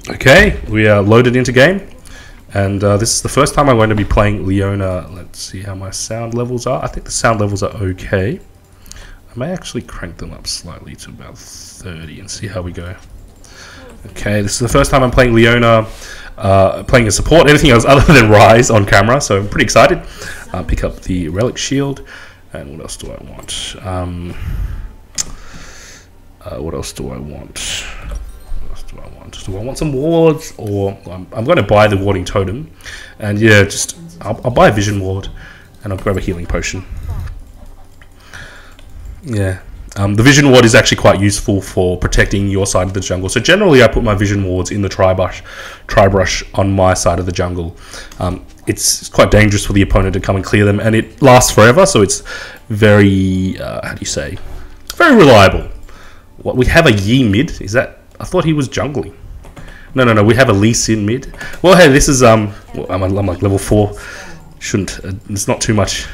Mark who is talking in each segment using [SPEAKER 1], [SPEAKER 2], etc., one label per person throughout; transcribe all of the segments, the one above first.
[SPEAKER 1] Okay, we are loaded into game, and this is the first time I'm going to be playing Leona. Let's see how my sound levels are. I think the sound levels are okay. I may actually crank them up slightly to about 30 and see how we go. Okay, this is the first time I'm playing Leona, playing a support, anything else other than Rise on camera, so I'm pretty excited. Pick up the Relic Shield, and what else do I want? What else do I want? Do I want some wards, or I'm going to buy the warding totem, and yeah, just I'll buy a vision ward, and I'll grab a healing potion. Yeah, the vision ward is actually quite useful for protecting your side of the jungle. So generally, I put my vision wards in the tri-brush on my side of the jungle. It's quite dangerous for the opponent to come and clear them, and it lasts forever. So it's very how do you say? Very reliable. What we have a Yi mid? Is that? I thought he was jungling. No. We have a Lee Sin mid. Well, hey, this is I'm like level 4. Shouldn't. It's not too much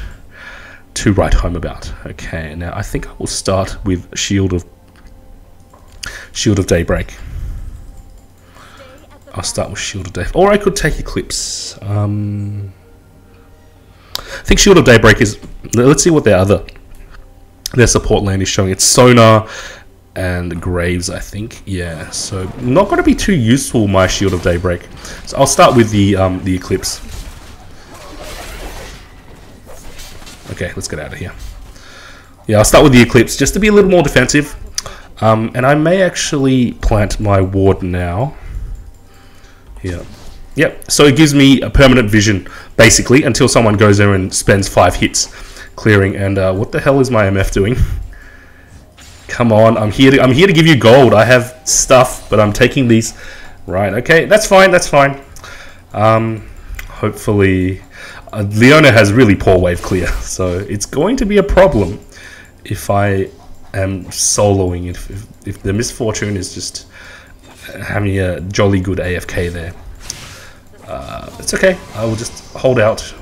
[SPEAKER 1] to write home about. Okay, now I think I will start with Shield of Daybreak. I'll start with Shield of Daybreak, or I could take Eclipse. I think Shield of Daybreak is. Let's see what their support land is showing. It's Sonar and Graves, I think. Yeah, so not going to be too useful, my Shield of Daybreak. So I'll start with the Eclipse. Okay, let's get out of here. Yeah, I'll start with the Eclipse just to be a little more defensive. And I may actually plant my ward now. Yeah. Yep, so it gives me a permanent vision, basically, until someone goes there and spends 5 hits clearing. And what the hell is my MF doing? Come on, I'm here to give you gold. I have stuff, but I'm taking these. Right, okay, that's fine, that's fine. Hopefully, Leona has really poor wave clear, so it's going to be a problem if I am soloing, if the misfortune is just having a jolly good AFK there. It's okay, I will just hold out.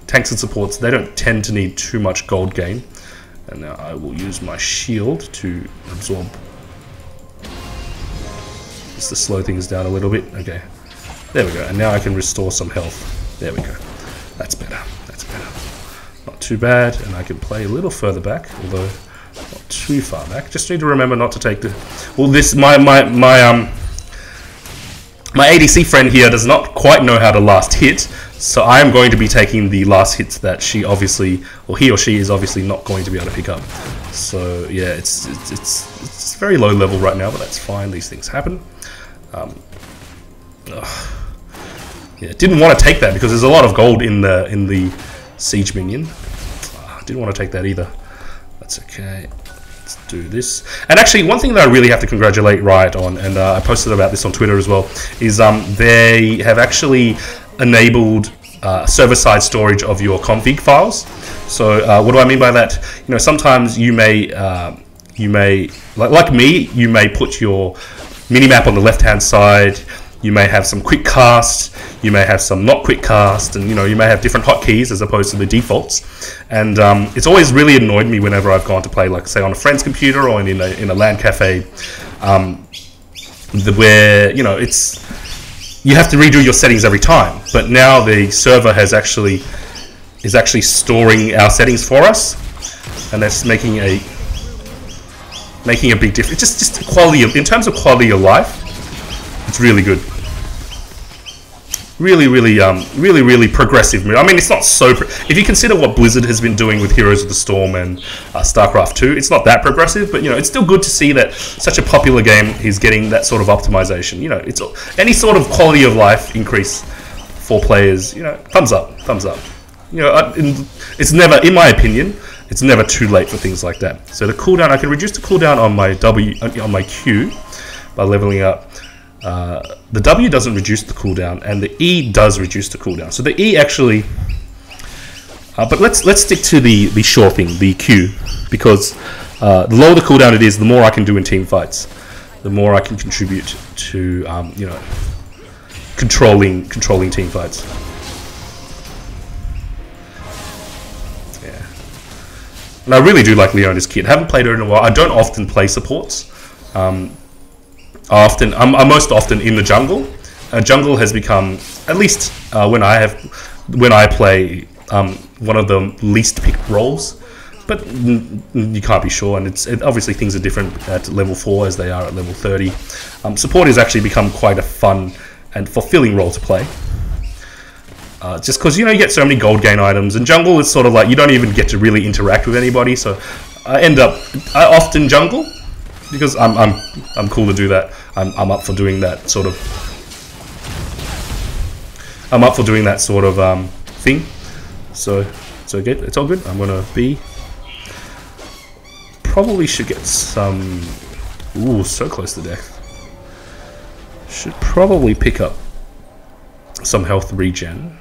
[SPEAKER 1] Tanks and supports, they don't tend to need too much gold gain. And now I will use my shield to absorb, just to slow things down a little bit. Okay, there we go. And now I can restore some health. There we go. That's better. That's better. Not too bad. And I can play a little further back, although not too far back. Just need to remember not to take the. Well, this my ADC friend here does not quite know how to last hit, so I am going to be taking the last hits that she obviously, or he or she is obviously not going to be able to pick up. So yeah, it's very low level right now, but that's fine. These things happen. Yeah, didn't want to take that because there's a lot of gold in the siege minion. Didn't want to take that either. That's okay. Let's do this. And actually, one thing that I really have to congratulate Riot on, and I posted about this on Twitter as well, is they have actually enabled server-side storage of your config files. So what do I mean by that? You know, sometimes you may like me, you may put your minimap on the left-hand side. You may have some quick cast, you may have some not quick cast, and you know, you may have different hotkeys as opposed to the defaults. And it's always really annoyed me whenever I've gone to play, like say on a friend's computer or in a LAN cafe, where you know you have to redo your settings every time. But now the server is actually storing our settings for us, and that's making a big difference. Just quality of, in terms of quality of life. It's really good. Really progressive. I mean, it's not so... If you consider what Blizzard has been doing with Heroes of the Storm and StarCraft 2, it's not that progressive, but, you know, it's still good to see that such a popular game is getting that sort of optimization. You know, it's any sort of quality of life increase for players, you know, thumbs up, thumbs up. You know, it's never, in my opinion, it's never too late for things like that. So the cooldown, I can reduce the cooldown on my Q by leveling up. The W doesn't reduce the cooldown, and the E does reduce the cooldown. So the E actually, but let's stick to the sure thing, the Q, because the lower the cooldown it is, the more I can do in team fights, the more I can contribute to you know, controlling team fights. Yeah, and I really do like Leona's kit. I haven't played her in a while. I don't often play supports. I'm most often in the jungle. Jungle has become, at least when I play, one of the least picked roles. But you can't be sure, and obviously things are different at level 4 as they are at level 30. Support has actually become quite a fun and fulfilling role to play. Just because, you know, you get so many gold gain items, and jungle is sort of like you don't even get to really interact with anybody. So I often jungle because I'm cool to do that. I'm up for doing that sort of. I'm up for doing that sort of thing. So good. It's all good. I'm gonna be. Probably should get some. Ooh, so close to death. Should probably pick up some health regen.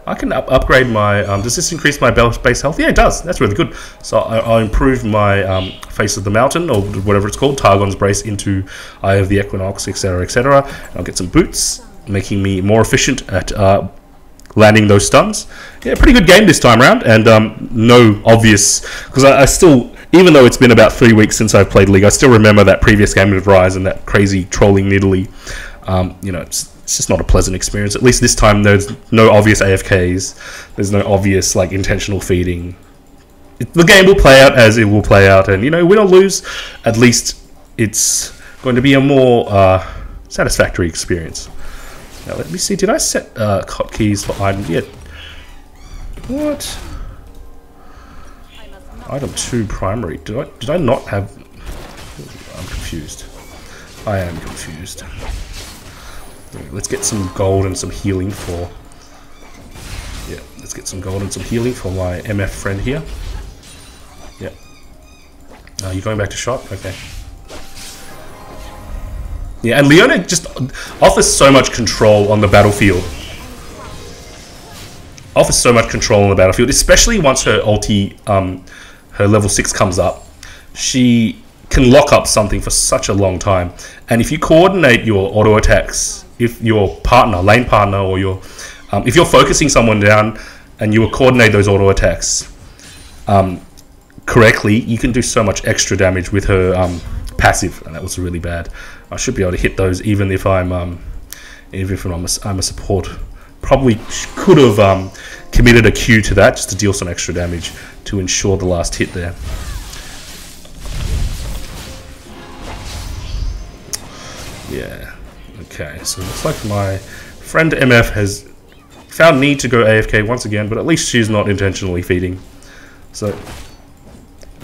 [SPEAKER 1] I can upgrade my. Does this increase my base health? Yeah, it does. That's really good. So I'll improve my Face of the Mountain, or whatever it's called, Targon's Brace, into Eye of the Equinox, etc., etc. I'll get some boots, making me more efficient at landing those stuns. Yeah, pretty good game this time around, and no obvious, because I still, even though it's been about 3 weeks since I've played League, I still remember that previous game of Rise and that crazy trolling Nidalee. You know, it's just not a pleasant experience. At least this time there's no obvious AFKs, there's no obvious like intentional feeding. The game will play out as it will play out, and you know, win or lose, at least it's going to be a more satisfactory experience. Now let me see, did I set hotkeys for item? Yeah. What? Item 2 primary. Did I not have? I'm confused. I am confused. Let's get some gold and some healing for. Yeah, let's get some gold and some healing for my MF friend here. Yeah. You're going back to shot? Okay. Yeah, and Leona just offers so much control on the battlefield. Offers so much control on the battlefield, especially once her ulti, her level 6 comes up. She can lock up something for such a long time. And if you coordinate your auto attacks, if your partner, lane partner, or your, if you're focusing someone down and you coordinate those auto attacks correctly, you can do so much extra damage with her passive, and that was really bad. I should be able to hit those even if I'm a support. Probably could have committed a Q to that just to deal some extra damage to ensure the last hit there. Yeah. Okay. So it looks like my friend MF has found need to go AFK once again, but at least she's not intentionally feeding. So,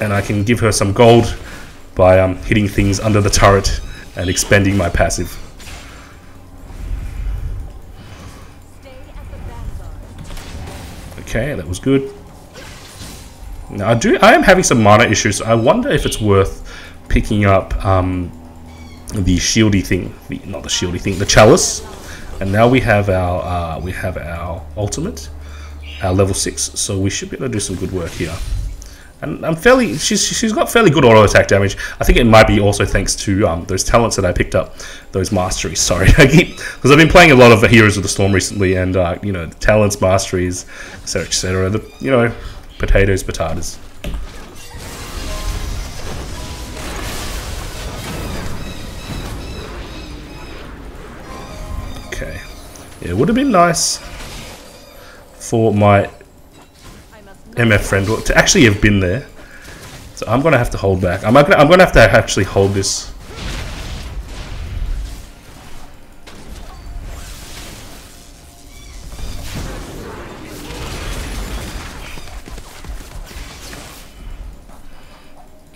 [SPEAKER 1] and I can give her some gold by hitting things under the turret and expending my passive. Okay, that was good. Now I am having some mana issues. I wonder if it's worth picking up the shieldy thing, not the shieldy thing, the chalice. And now we have our ultimate, our level 6. So we should be able to do some good work here. And she's got fairly good auto attack damage. I think it might be also thanks to those talents that I picked up, those masteries. Sorry, because I've been playing a lot of the Heroes of the Storm recently, and you know, talents, masteries, etc., etc. You know, potatoes. Okay, yeah, it would have been nice for my MF friend to actually have been there. So I'm gonna have to hold back. I'm gonna have to actually hold this.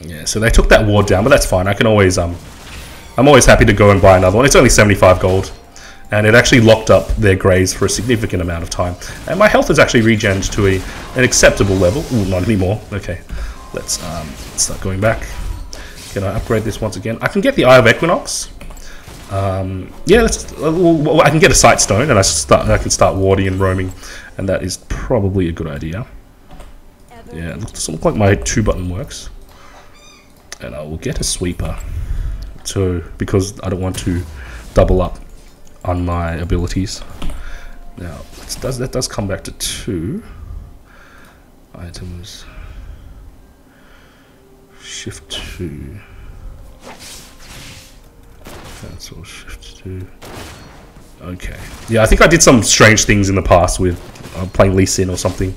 [SPEAKER 1] Yeah, so they took that ward down, but that's fine. I can always I'm always happy to go and buy another one. It's only 75 gold. And it actually locked up their graves for a significant amount of time. And my health is actually regened to an acceptable level. Ooh, not anymore. Okay, let's start going back. Can I upgrade this once again? I can get the Eye of Equinox. Yeah, I can get a Sight Stone, and I can start warding and roaming, and that is probably a good idea. Yeah, it doesn't look like my 2-button works. And I will get a sweeper, because I don't want to double up on my abilities. Now that does come back to 2 items. Shift 2. Cancel shift 2. Okay. Yeah, I think I did some strange things in the past with playing Lee Sin or something.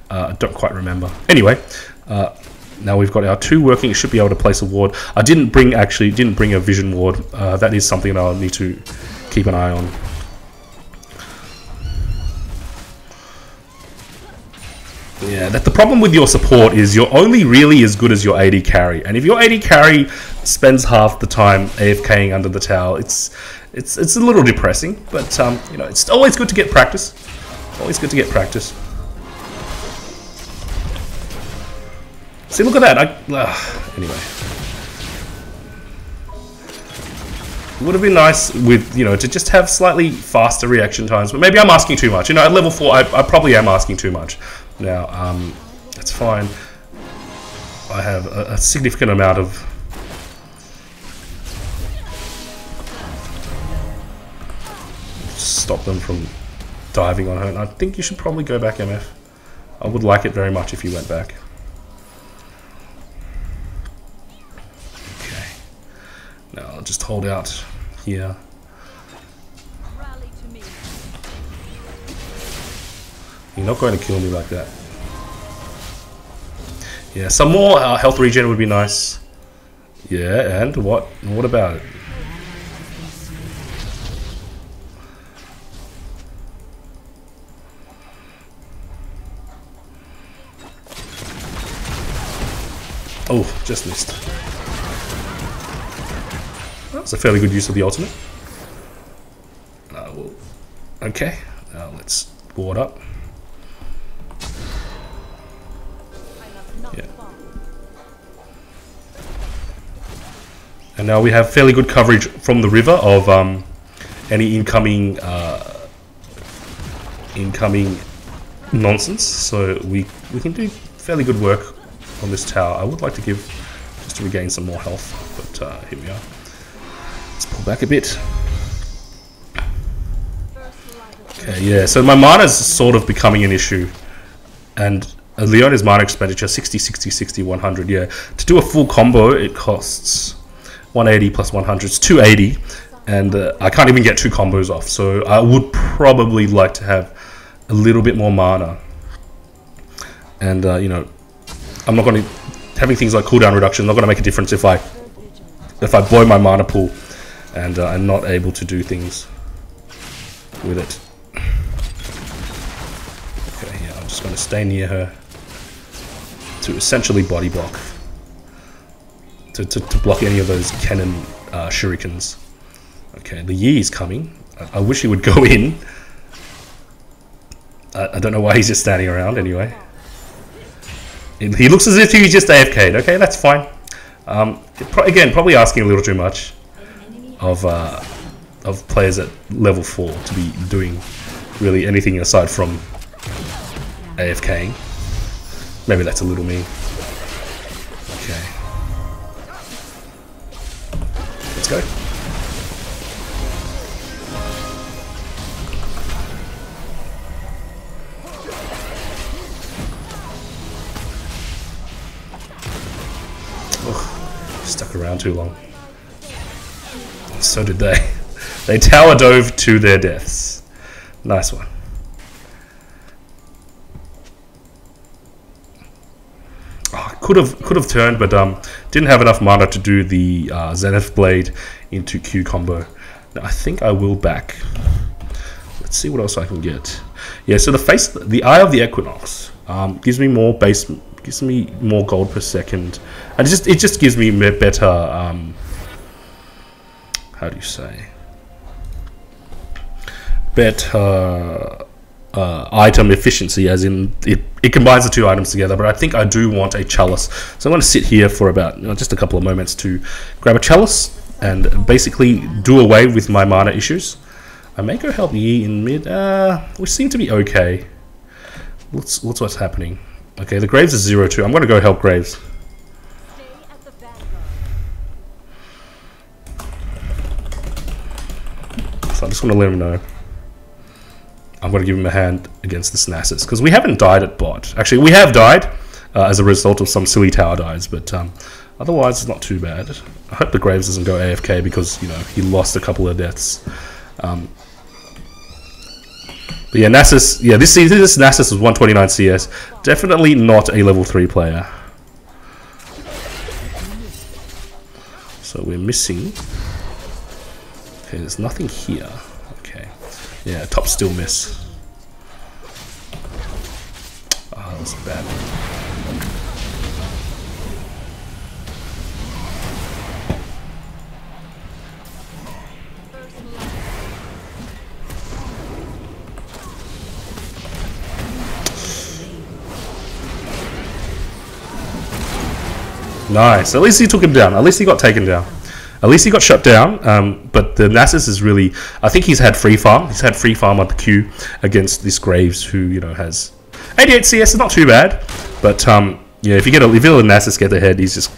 [SPEAKER 1] I don't quite remember. Anyway, now we've got our 2 working. It should be able to place a ward. I didn't bring a vision ward. That is something that I'll need to keep an eye on. Yeah, the problem with your support is you're only really as good as your AD carry, and if your AD carry spends half the time AFKing under the tower, it's a little depressing. But you know, it's always good to get practice. Always good to get practice. See, look at that. Anyway, it would have been nice with, you know, to just have slightly faster reaction times, but maybe I'm asking too much. You know, at level 4, I probably am asking too much. Now, that's fine. I have a significant amount of stop them from diving on her, and I think you should probably go back, MF. I would like it very much if you went back. Okay. Now I'll just hold out here. You're not going to kill me like that. Yeah, some more health regen would be nice. Yeah, and what? What about it? Oh, just missed. That was a fairly good use of the ultimate. Okay, now let's board up. Yeah. And now we have fairly good coverage from the river of any incoming nonsense. So we can do fairly good work on this tower. I would like to give just to regain some more health, but here we are. Let's pull back a bit. Okay, yeah. So my mana is sort of becoming an issue, and Leona's mana expenditure 60, 60, 60, 100. Yeah, to do a full combo, it costs 180 plus 100. It's 280, and I can't even get 2 combos off. So I would probably like to have a little bit more mana, and you know, I'm not going to having things like cooldown reduction. Not going to make a difference if I blow my mana pool, and I'm not able to do things with it. Okay, yeah, I'm just going to stay near her to essentially body block, to block any of those cannon shurikens. Okay, the Yi is coming. I wish he would go in. I don't know why he's just standing around anyway. He looks as if he's just AFK'd. Okay, that's fine. Again, probably asking a little too much of players at level 4 to be doing really anything aside from AFKing. Maybe that's a little mean. Okay. Let's go. Oh, stuck around too long. So did they. They tower dove to their deaths. Nice one. Could have turned, but didn't have enough mana to do the Zenith Blade into Q combo. Now, I think I will back. Let's see what else I can get. Yeah, so the Eye of the Equinox gives me more base, gives me more gold per second, and it just gives me better. How do you say? Better item efficiency, as in it combines the 2 items together. But I think I do want a chalice, so I'm going to sit here for about just a couple of moments to grab a chalice and basically do away with my mana issues. I may go help Yi in mid. We seem to be okay. What's happening? Okay, the Graves is 0-2. I'm going to go help Graves. So I'm just going to let him know. I'm going to give him a hand against this Nasus, because we haven't died at bot. Actually, we have died. as a result of some silly tower dives, but otherwise it's not too bad. I hope the Graves doesn't go AFK because, you know, he lost a couple of deaths. But yeah, Nasus, yeah, this Nasus was 129 CS. Definitely not a level 3 player. So we're missing. Okay, there's nothing here. Okay. Yeah, top still miss. Oh, that was bad. Nice. At least he took him down. At least he got taken down. At least he got shut down. But the Nasus is really... I think he's had free farm. He's had free farm on the Q against this Graves, who, you know, has 88 CS. Is not too bad. But yeah, if you let Nasus get ahead, he's just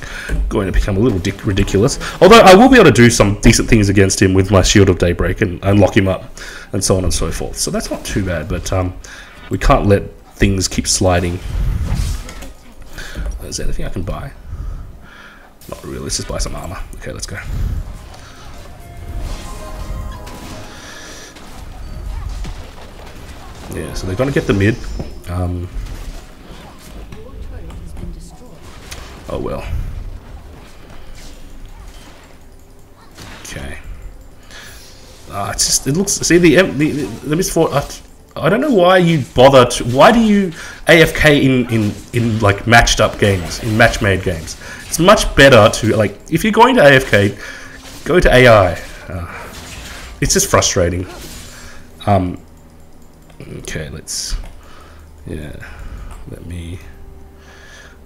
[SPEAKER 1] going to become a little ridiculous. Although I will be able to do some decent things against him with my Shield of Daybreak and lock him up and so on and so forth. So that's not too bad. But we can't let things keep sliding. Is there anything I can buy? Not really, let's just buy some armor. Okay, let's go. Yeah, so they're gonna get the mid. Oh well. Okay. It's just, it looks, see the MS4, I don't know why you bother to, why do you AFK in like matched up games, in match made games? It's much better to, like, if you're going to AFK, go to AI. It's just frustrating. Okay, let's, yeah, let me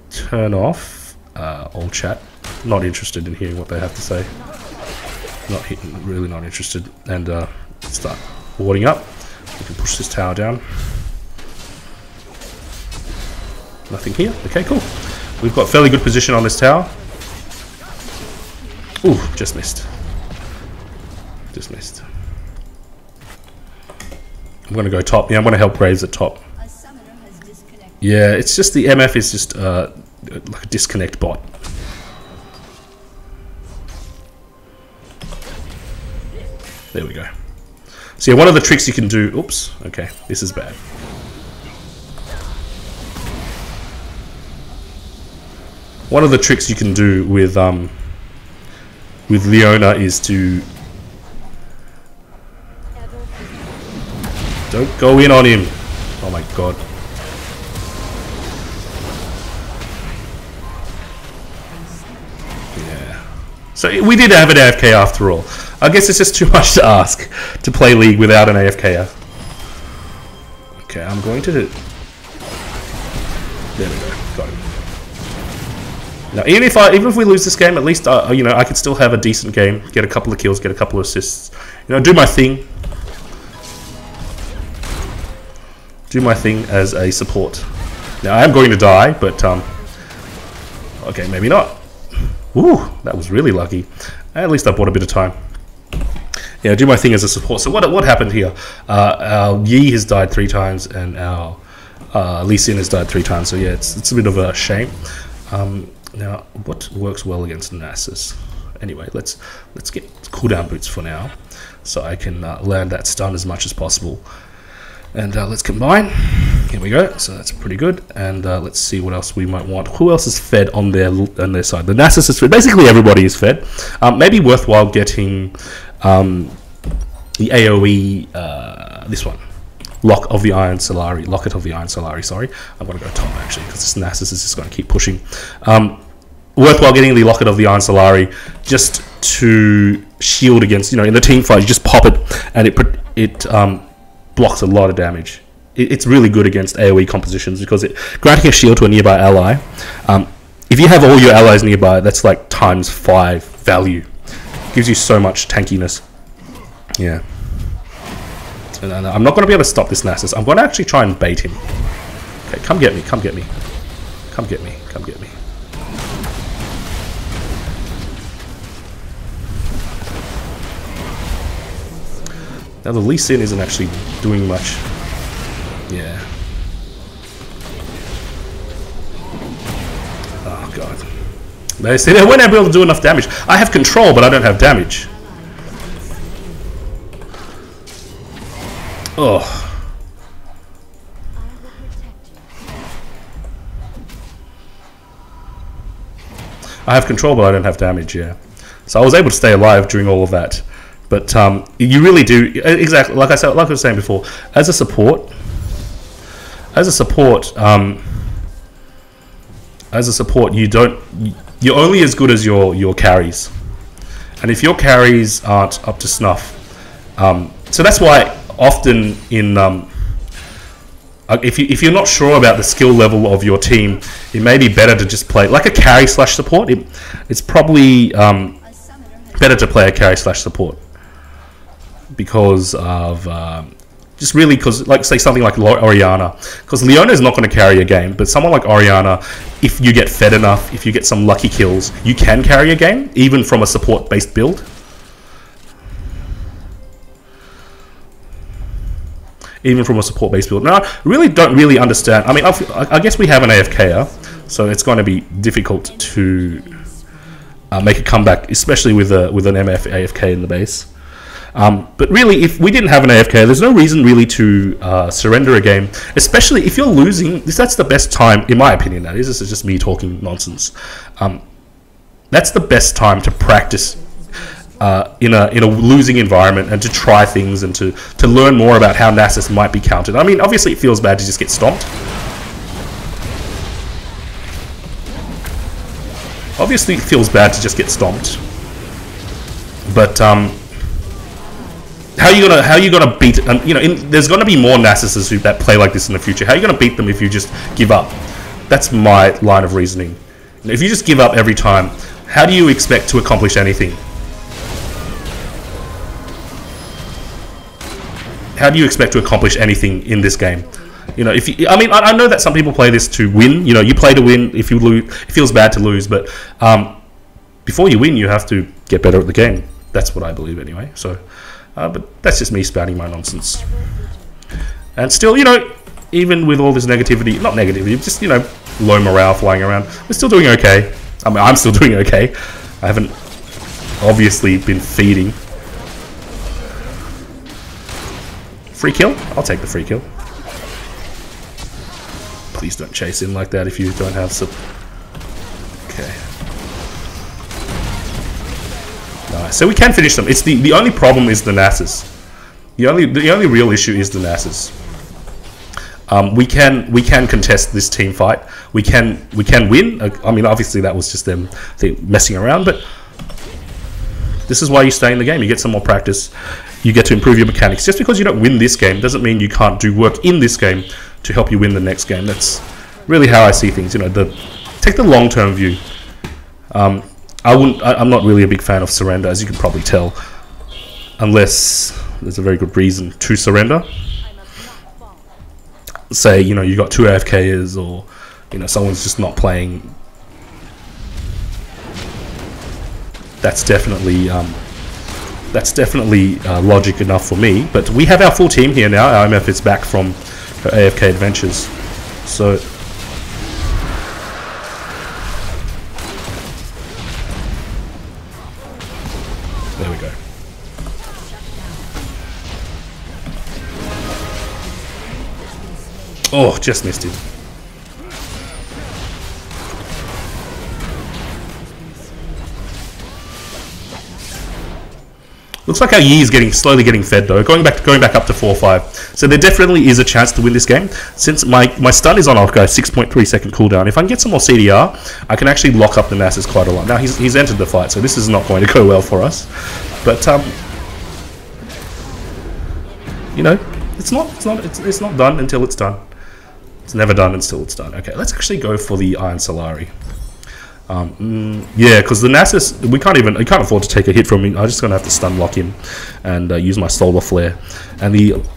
[SPEAKER 1] turn off all chat. Not interested in hearing what they have to say. Really not interested. And start warding up. We can push this tower down. Nothing here. Okay, cool. We've got fairly good position on this tower. Ooh, just missed. Just missed. I'm going to go top. Yeah, I'm going to help Graves at top. Yeah, it's just the MF is just like a disconnect bot. There we go. So yeah, one of the tricks you can do... Oops, okay, this is bad. One of the tricks you can do with Leona is to... Don't go in on him. Oh my god. Yeah. So we did have an AFK after all. I guess it's just too much to ask to play League without an AFKer. Okay, I'm going to... There we go. Got him. Now, even if we lose this game, at least you know, I could still have a decent game, get a couple of kills, get a couple of assists. You know, do my thing. Do my thing as a support. Now, I am going to die, but okay, maybe not. Ooh, that was really lucky. At least I bought a bit of time. Yeah, do my thing as a support. So what happened here? Our Yi has died 3 times, and our Lee Sin has died 3 times. So yeah, it's a bit of a shame. Now, what works well against Nasus? Anyway, let's get cooldown boots for now, so I can land that stun as much as possible. And let's combine. Here we go. So that's pretty good. And let's see what else we might want. Who else is fed on their side? The Nasus is fed. Basically, everybody is fed. Maybe worthwhile getting the AOE. This one, Locket of the Iron Solari. Sorry, I'm going to go top actually because this Nasus is just going to keep pushing. Worthwhile getting the Locket of the Iron Solari just to shield against, you know, in the team fight. You just pop it and it blocks a lot of damage. It's really good against AoE compositions because granting a shield to a nearby ally. If you have all your allies nearby, that's like ×5 value. Gives you so much tankiness. Yeah. And I'm not going to be able to stop this Nasus. I'm going to actually try and bait him. Okay, come get me, come get me. Come get me, come get me. Now the Lee Sin isn't actually doing much. Yeah. They say they weren't able to do enough damage. I have control, but I don't have damage. Oh. I have control, but I don't have damage, yeah. So I was able to stay alive during all of that. But you really do, exactly, like I was saying before, as a support, you're only as good as your carries. And if your carries aren't up to snuff, so that's why often in if you're not sure about the skill level of your team, it may be better to just play like a carry slash support. It's probably better to play a carry slash support because of just really because like say something like Orianna, because Leona is not going to carry a game, but someone like Orianna, if you get fed enough, if you get some lucky kills, you can carry a game even from a support based build. Even from a support-based build. Now, I really don't really understand. I mean, I guess we have an AFKer, so it's going to be difficult to make a comeback, especially with an MF AFK in the base. But really, if we didn't have an AFK, there's no reason really to surrender a game, especially if you're losing. That's the best time, in my opinion, that is. This is just me talking nonsense. That's the best time to practice in a losing environment and to try things and to learn more about how Nasus might be countered. I mean, obviously it feels bad to just get stomped. Obviously it feels bad to just get stomped. But how are you gonna beat? You know, there's gonna be more Nasuses that play like this in the future. How are you gonna beat them if you just give up? That's my line of reasoning. If you just give up every time, how do you expect to accomplish anything? How do you expect to accomplish anything in this game? You know, I mean, I know that some people play this to win. You know, you play to win. If you lose, it feels bad to lose. But before you win, you have to get better at the game. That's what I believe, anyway. So, but that's just me spouting my nonsense. And still, you know, even with all this negativity, not negativity, just, you know, low morale flying around, we're still doing okay. I mean, I'm still doing okay. I haven't obviously been feeding. Free kill? I'll take the free kill. Please don't chase in like that if you don't have some. Okay. Nice. So we can finish them. It's the only problem is the Nasus. The only real issue is the Nasus. We can contest this team fight. We can win. I mean, obviously that was just them messing around, but this is why you stay in the game. You get some more practice. You get to improve your mechanics. Just because you don't win this game doesn't mean you can't do work in this game to help you win the next game. That's really how I see things. You know, take the long-term view. I'm not really a big fan of surrender, as you can probably tell, unless there's a very good reason to surrender. Say, you know, you got 2 AFKers, or, you know, someone's just not playing. That's definitely logic enough for me. But we have our full team here now. Our MF is back from her AFK adventures. So there we go. Oh, just missed it. Looks like our Yi is slowly getting fed though, going back up to 4-5. So there definitely is a chance to win this game. Since my stun is on a 6.3 second cooldown, if I can get some more CDR, I can actually lock up the Nasus quite a lot. Now he's entered the fight, so this is not going to go well for us. But you know, it's not done until it's done. It's never done until it's done. Okay, let's actually go for the Iron Solari. Yeah, because the Nasus, we can't afford to take a hit from him. I'm just gonna have to stun lock him and use my solar flare. And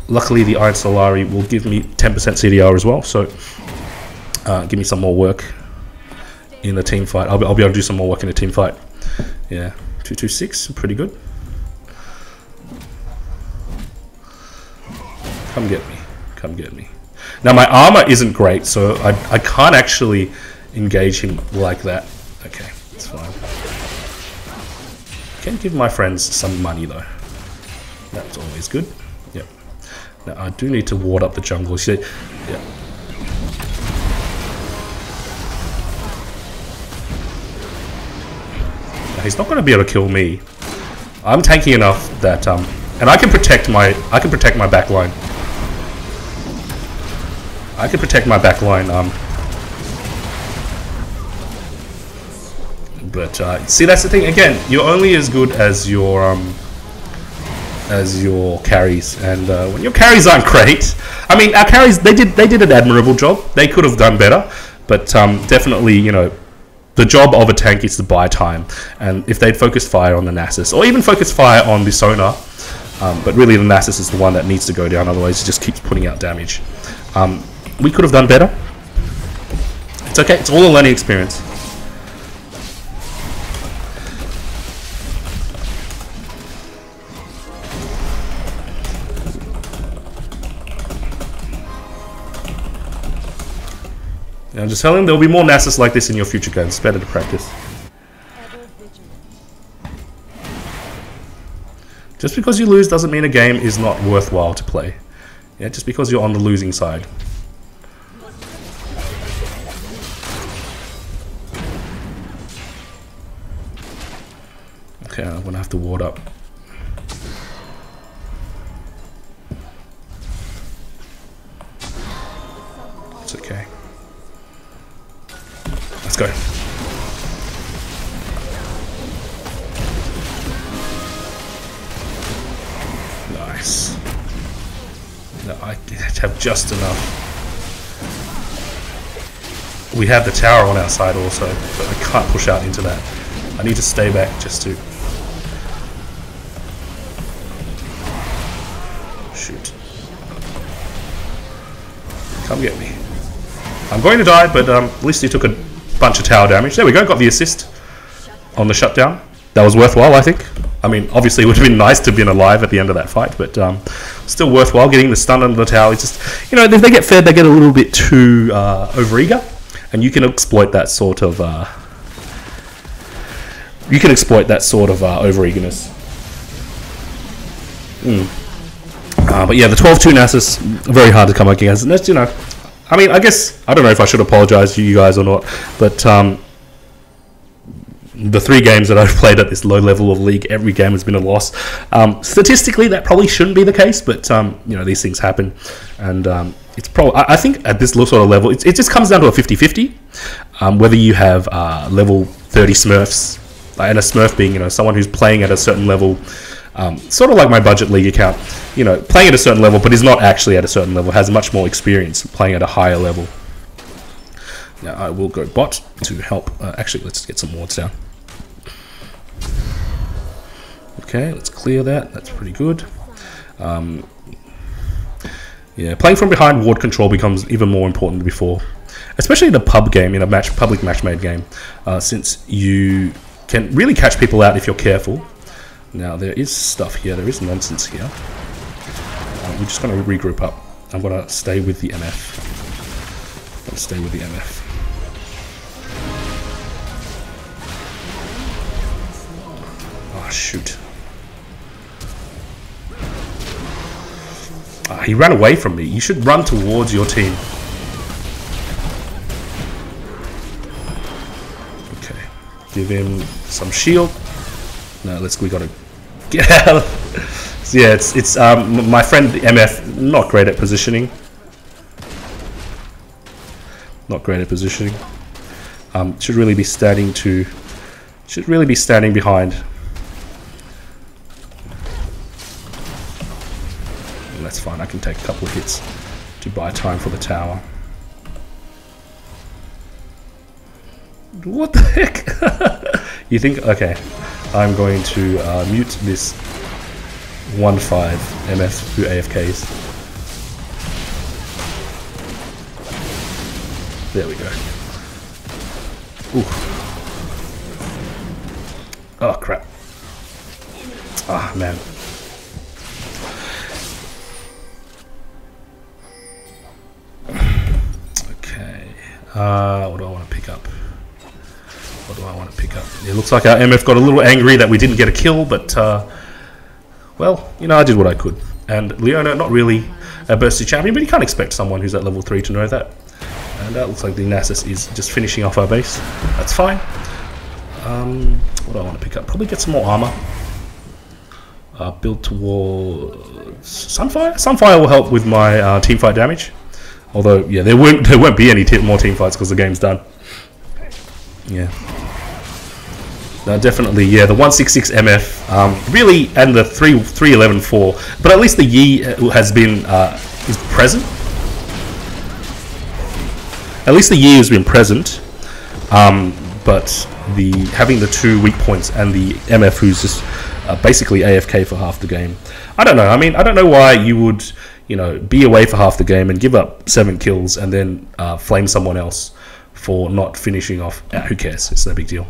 [SPEAKER 1] luckily the Iron Solari will give me 10% CDR as well. So give me some more work in the team fight. I'll be able to do some more work in the team fight. Yeah, 226, pretty good. Come get me, come get me. Now my armor isn't great, so I can't actually engage him like that. Okay, It's fine. Can give my friends some money though. That's always good. Yep. Now I do need to ward up the jungle. See, yeah. Now, he's not going to be able to kill me. I'm tanky enough that and I can protect my back line. I can protect my back line. But see, that's the thing. Again, you're only as good as your carries, and when your carries aren't great, I mean, our carries they did an admirable job. They could have done better, but definitely, you know, the job of a tank is to buy time. And if they'd focused fire on the Nasus, or even focus fire on the Sona, but really the Nasus is the one that needs to go down. Otherwise, it just keeps putting out damage. We could have done better. It's okay. It's all a learning experience. I'm just telling him there'll be more Nasus like this in your future games. It's better to practice. Just because you lose doesn't mean a game is not worthwhile to play. Yeah, just because you're on the losing side. Okay, I'm gonna have to ward up. It's okay. Let's go. Nice. No, I have just enough. We have the tower on our side also, but I can't push out into that. I need to stay back just to... Shoot. Come get me. I'm going to die, but at least he took a bunch of tower damage. There we go, got the assist on the shutdown. That was worthwhile, I think. I mean, obviously it would have been nice to have been alive at the end of that fight, but still worthwhile getting the stun under the tower. It's just, you know, if they get fed, they get a little bit too overeager, and you can exploit that sort of overeagerness. But yeah, the 12-2 Nasus, very hard to come against, and that's, you know, I mean, I guess, I don't know if I should apologize to you guys or not, but the 3 games that I've played at this low level of league, every game has been a loss. Statistically, that probably shouldn't be the case, but, you know, these things happen. And it's probably, I think at this sort of level, it just comes down to a 50-50. Whether you have level 30 Smurfs, and a Smurf being, you know, someone who's playing at a certain level, sort of like my budget league account, you know, playing at a certain level, but is not actually at a certain level, has much more experience playing at a higher level. Now I will go bot to help. Actually, let's get some wards down. Okay, let's clear that. That's pretty good. Yeah, playing from behind ward control becomes even more important than before, especially in a pub game, in a public match-made game, since you can really catch people out if you're careful. Now there is stuff here. There is nonsense here. We're just going to regroup up. I'm going to stay with the MF. Let's stay with the MF. Oh, shoot. He ran away from me. You should run towards your team. Okay. Give him some shield. No, we got to get out. So yeah, it's my friend the MF, not great at positioning. Not great at positioning. Should really be standing behind. And that's fine. I can take a couple of hits to buy time for the tower. What the heck? You think? Okay, I'm going to mute this 1-5 MF who AFKs. There we go. Ooh. Oh crap. Ah, man. Okay. What do I want to pick up? What do I want to pick It looks like our MF got a little angry that we didn't get a kill, but well, you know, I did what I could. And Leona, not really a bursty champion, but you can't expect someone who's at level 3 to know that. And that looks like the Nasus is just finishing off our base. That's fine. What do I want to pick up? Probably get some more armor. Build towards Sunfire. Sunfire will help with my teamfight damage. Although, yeah, there won't be any more teamfights because the game's done. Yeah. No, definitely, yeah, the 166 MF, really, and the 311-4, but at least the Yi has been, is present. At least the Yi has been present, but having the 2 weak points and the MF who's just basically AFK for half the game. I don't know, I mean, I don't know why you would, you know, be away for half the game and give up 7 kills and then flame someone else for not finishing off. Who cares, it's no big deal.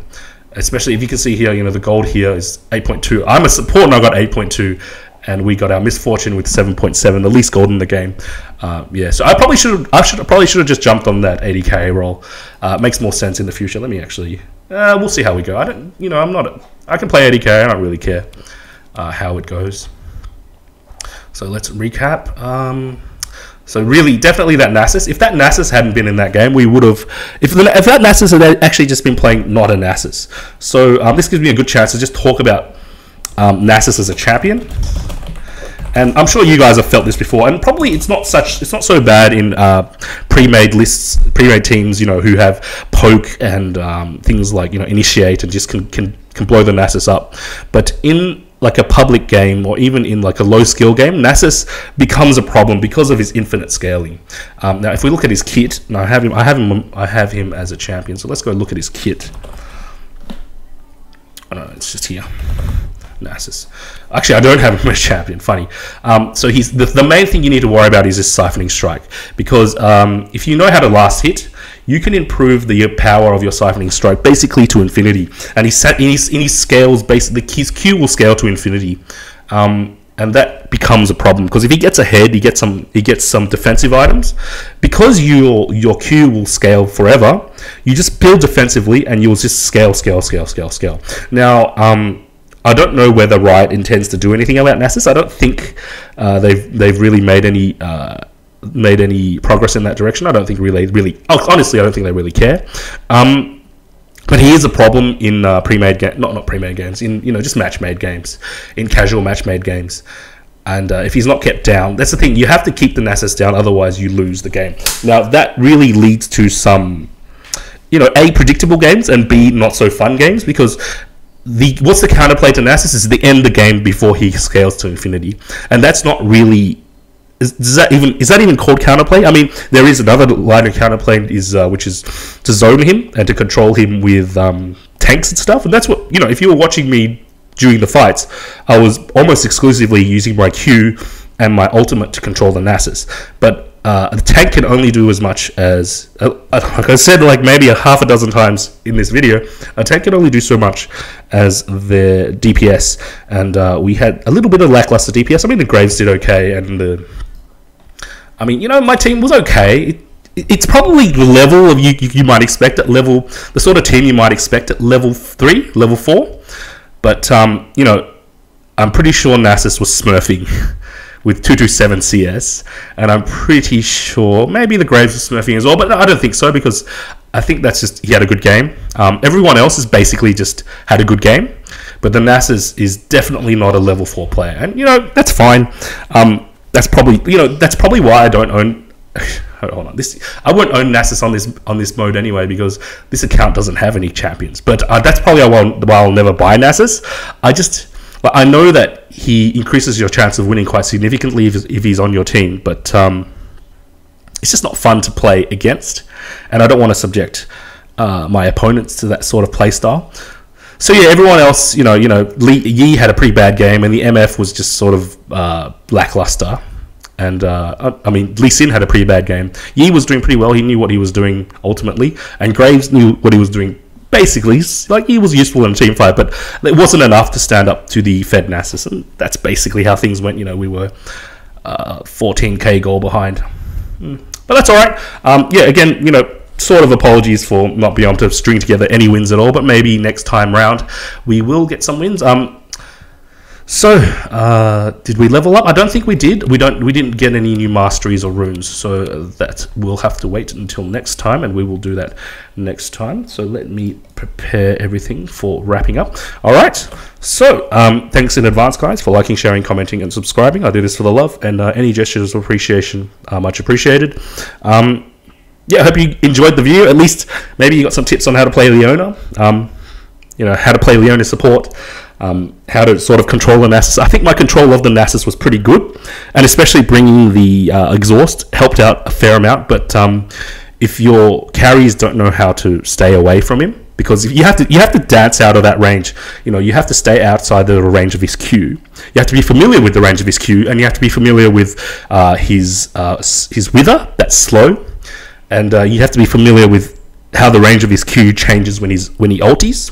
[SPEAKER 1] Especially if you can see here, you know, the gold here is 8.2. I'm a support and I got 8.2, and we got our misfortune with 7.7, the least gold in the game. Yeah, so I probably should have just jumped on that 80k roll. Makes more sense in the future. Let me actually, we'll see how we go. I don't, you know, I can play 80k. I don't really care how it goes. So let's recap. So really, definitely that Nasus. If that Nasus hadn't been in that game, we would have... If that Nasus had actually just been playing not a Nasus. So this gives me a good chance to just talk about Nasus as a champion. And I'm sure you guys have felt this before. And probably it's not so bad in pre-made lists, pre-made teams, you know, who have poke and things like, you know, initiate and just can blow the Nasus up. But in like a public game or even in like a low skill game, Nasus becomes a problem because of his infinite scaling. Now if we look at his kit, and I have him as a champion, so let's go look at his kit. Oh no, it's just here. Nasus. Actually, I don't have him as champion. Funny. So he's the main thing you need to worry about is his Siphoning Strike, because if you know how to last hit, you can improve the power of your Siphoning Strike basically to infinity. And in his scales, basically his Q will scale to infinity, and that becomes a problem because if he gets ahead, he gets some defensive items. Because your Q will scale forever, you just build defensively and you'll just scale. Now, I don't know whether Riot intends to do anything about Nasus. I don't think they've really made any progress in that direction. I don't think really honestly, I don't think they really care. But he is a problem in pre-made not pre-made games, in, you know, just match-made games, in casual match-made games. And if he's not kept down, that's the thing. You have to keep the Nasus down, otherwise you lose the game. Now that really leads to some, you know, A, predictable games, and B, not so fun games, because what's the counterplay to Nasus is the end the game before he scales to infinity, and that's not really. Is that even called counterplay? I mean, there is another line of counterplay which is to zone him and to control him with tanks and stuff, and that's what, you know. If you were watching me during the fights, I was almost exclusively using my Q and my ultimate to control the Nasus, but the tank can only do as much as, like I said, like maybe a half a dozen times in this video, a tank can only do so much as the DPS, and we had a little bit of lackluster DPS. I mean, the Graves did okay, and I mean, you know, my team was okay. It's probably the level of you might expect at level, the sort of team you might expect at level 3, level 4, but you know, I'm pretty sure Nasus was smurfing with 227 CS, and I'm pretty sure maybe the Graves was smurfing as well, but I don't think so, because I think that's just, he had a good game. Everyone else has basically just had a good game, but the Nasus is definitely not a level 4 player, and you know, that's fine. That's probably why I don't own. Hold on, I won't own Nasus on this mode anyway, because this account doesn't have any champions. But that's probably why I'll never buy Nasus. I know that he increases your chance of winning quite significantly if he's on your team, but it's just not fun to play against, and I don't want to subject my opponents to that sort of play style. So yeah, everyone else, you know, Yi had a pretty bad game, and the MF was just sort of lackluster. And I mean, Lee Sin had a pretty bad game. Yi was doing pretty well. He knew what he was doing ultimately, and Graves knew what he was doing. Basically, like, he was useful in a team fight, but it wasn't enough to stand up to the Fed Nasus, and that's basically how things went. You know, we were 14k goal behind, but that's all right. Yeah, again, you know, sort of apologies for not being able to string together any wins at all, but maybe next time round we will get some wins. So, did we level up? I don't think we did. We didn't get any new masteries or runes, so that we'll have to wait until next time, and we will do that next time. So let me prepare everything for wrapping up. All right. So, thanks in advance, guys, for liking, sharing, commenting, and subscribing. I do this for the love, and any gestures of appreciation are much appreciated. Yeah, I hope you enjoyed the video. At least maybe you got some tips on how to play Leona. You know, how to play Leona Support. How to sort of control the Nasus. I think my control of the Nasus was pretty good, and especially bringing the exhaust helped out a fair amount. But if your carries don't know how to stay away from him, because if you have to dance out of that range, you know, you have to stay outside the range of his Q. You have to be familiar with the range of his Q, and you have to be familiar with his wither, that's slow, and you have to be familiar with how the range of his Q changes when he ulties.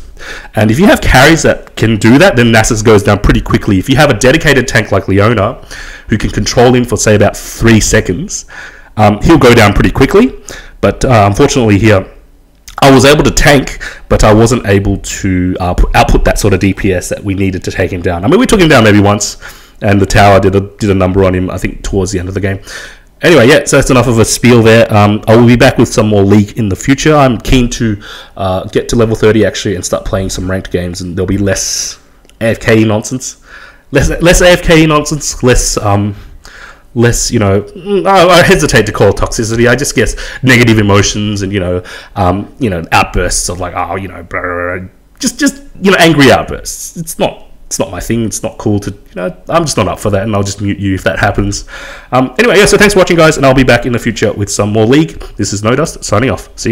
[SPEAKER 1] And if you have carries that can do that, then Nasus goes down pretty quickly. If you have a dedicated tank like Leona, who can control him for, say, about 3 seconds, he'll go down pretty quickly. But unfortunately here, I was able to tank, but I wasn't able to output that sort of DPS that we needed to take him down. I mean, we took him down maybe once, and the tower did a number on him, I think, towards the end of the game. Anyway, yeah, so that's enough of a spiel there. I will be back with some more League in the future. I'm keen to get to level 30 actually and start playing some ranked games, and there'll be less AFK nonsense. Less AFK nonsense, less, you know, I hesitate to call it toxicity. I just guess negative emotions and, you know, outbursts of like, oh, you know, just you know, angry outbursts. It's not my thing. It's not cool to, you know, I'm just not up for that, and I'll just mute you if that happens. Anyway, yeah, so thanks for watching, guys, and I'll be back in the future with some more League. This is NoDust, signing off. See you next time.